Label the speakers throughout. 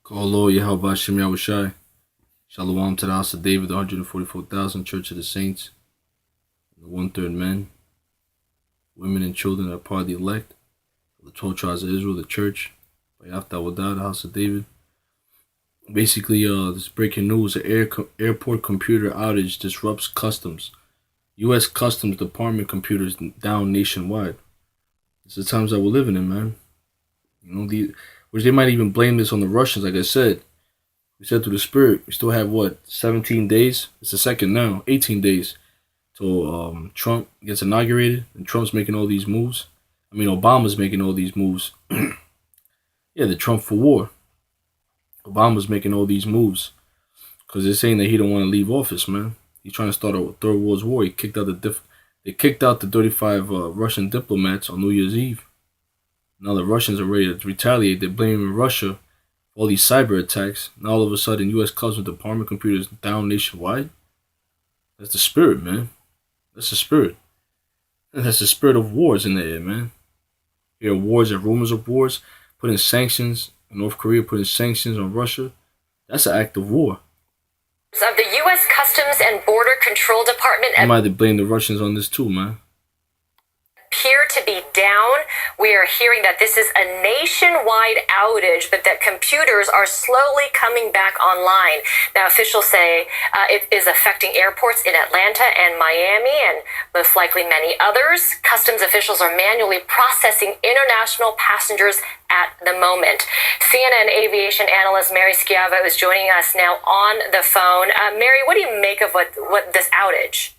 Speaker 1: Call Lord Yahweh Hashem Yahushai. Shalom to the house of David, the 144,000 Church of the Saints, the one-third men, women, and children that are part of the elect, the 12 tribes of Israel, the church, by Yahweh, the house of David. Basically, this breaking news: an airport computer outage disrupts customs. U.S. Customs Department computers down nationwide. It's the times that we're living in, man. Which they might even blame this on the Russians. Like I said, we said through the Spirit, we still have 17 days? It's the second now, 18 days till Trump gets inaugurated, and Trump's making all these moves. I mean, Obama's making all these moves. Yeah, the Trump for war. Obama's making all these moves because they're saying that he don't want to leave office, man. He's trying to start a third world war. They kicked out the 35 Russian diplomats on New Year's Eve. Now the Russians are ready to retaliate. They're blaming Russia for all these cyber attacks. Now all of a sudden, U.S. Customs Department computers down nationwide. That's the spirit, man. That's the spirit. And that's the spirit of wars in the air, man. You hear wars and rumors of wars, putting sanctions. North Korea putting sanctions on Russia. That's an act of war.
Speaker 2: Of the U.S. Customs and Border Control Department.
Speaker 1: I might blame the Russians on this too, man.
Speaker 2: Appear to be down. We are hearing that this is a nationwide outage, but that computers are slowly coming back online. Now, officials say it is affecting airports in Atlanta and Miami, and most likely many others. Customs officials are manually processing international passengers at the moment. CNN aviation analyst Mary Schiavo is joining us now on the phone. Mary, what do you make of what this outage?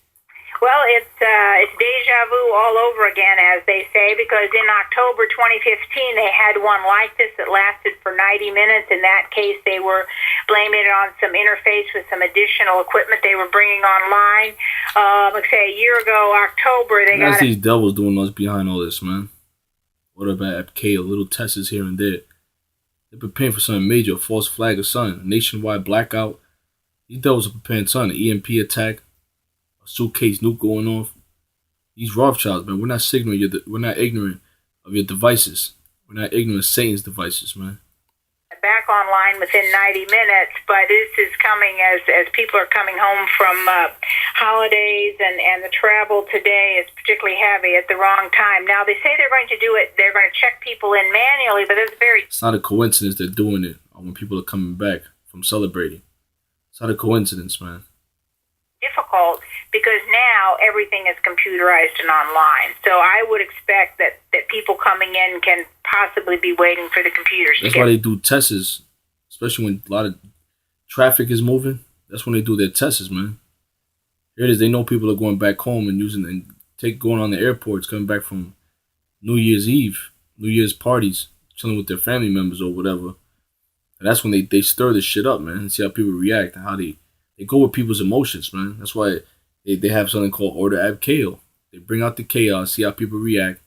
Speaker 3: Well, it's deja vu all over again, as they say, because in October 2015, they had one like this that lasted for 90 minutes. In that case, they were blaming it on some interface with some additional equipment they were bringing online. Like say a year ago, October, they got
Speaker 1: these devils doing us behind all this, man. What about APK, little tests here and there? They're preparing for something major, a false flag or something, a nationwide blackout. These devils are preparing something, an EMP attack. Suitcase nuke going off. These Rothschilds, man. We're not ignorant of your devices. We're not ignorant of Satan's devices, man.
Speaker 3: Back online within 90 minutes, but this is coming as people are coming home from holidays, and the travel today is particularly heavy at the wrong time. Now, they say they're going to do it, they're going to check people in manually, but it's
Speaker 1: not a coincidence they're doing it when people are coming back from celebrating. It's not a coincidence, man.
Speaker 3: Difficult because now everything is computerized and online. So I would expect that people coming in can possibly be waiting for the computers.
Speaker 1: That's why they do tests, especially when a lot of traffic is moving. That's when they do their tests, man. Here it is. They know people are going back home and going on the airports, coming back from New Year's Eve, New Year's parties, chilling with their family members or whatever. And that's when they stir this shit up, man, and see how people react and how they go with people's emotions, man. That's why they have something called Order Abkeo. They bring out the chaos, see how people react.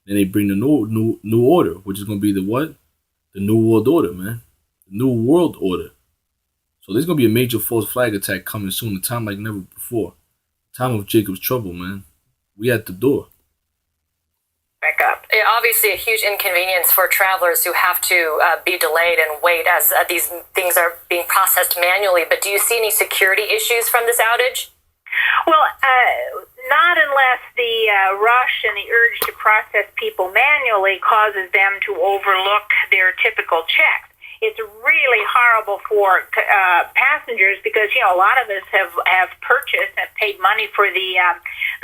Speaker 1: Then they bring the new order, which is going to be the what? The New World Order, man. The New World Order. So there's going to be a major false flag attack coming soon, a time like never before. Time of Jacob's trouble, man. We at the door.
Speaker 2: Back up. Obviously a huge inconvenience for travelers who have to be delayed and wait as these things are being processed manually. But do you see any security issues from this outage?
Speaker 3: Well, not unless the rush and the urge to process people manually causes them to overlook their typical checks. It's really horrible for passengers because, a lot of us have purchased and paid money for the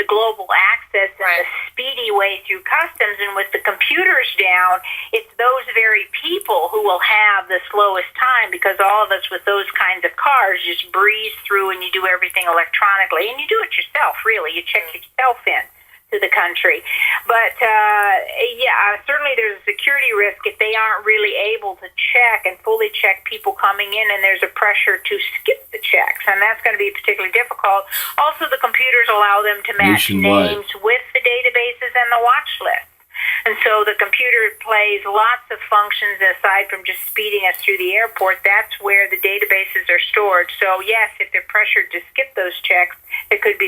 Speaker 3: global access and
Speaker 2: right.
Speaker 3: The speedy way through customs. And with the computers down, it's those very people who will have the slowest time because all of us with those kinds of cars just breeze through and you do everything electronically. And you do it yourself, really. You check yourself in to the country. But, certainly there's a security risk if they aren't really able to check and fully check people coming in, and there's a pressure to skip the checks, and that's going to be particularly difficult. Also, the computers allow them to match names with the databases and the watch lists. And so the computer plays lots of functions aside from just speeding us through the airport. That's where the databases are stored. So, yes, if they're pressured to skip those checks, there could be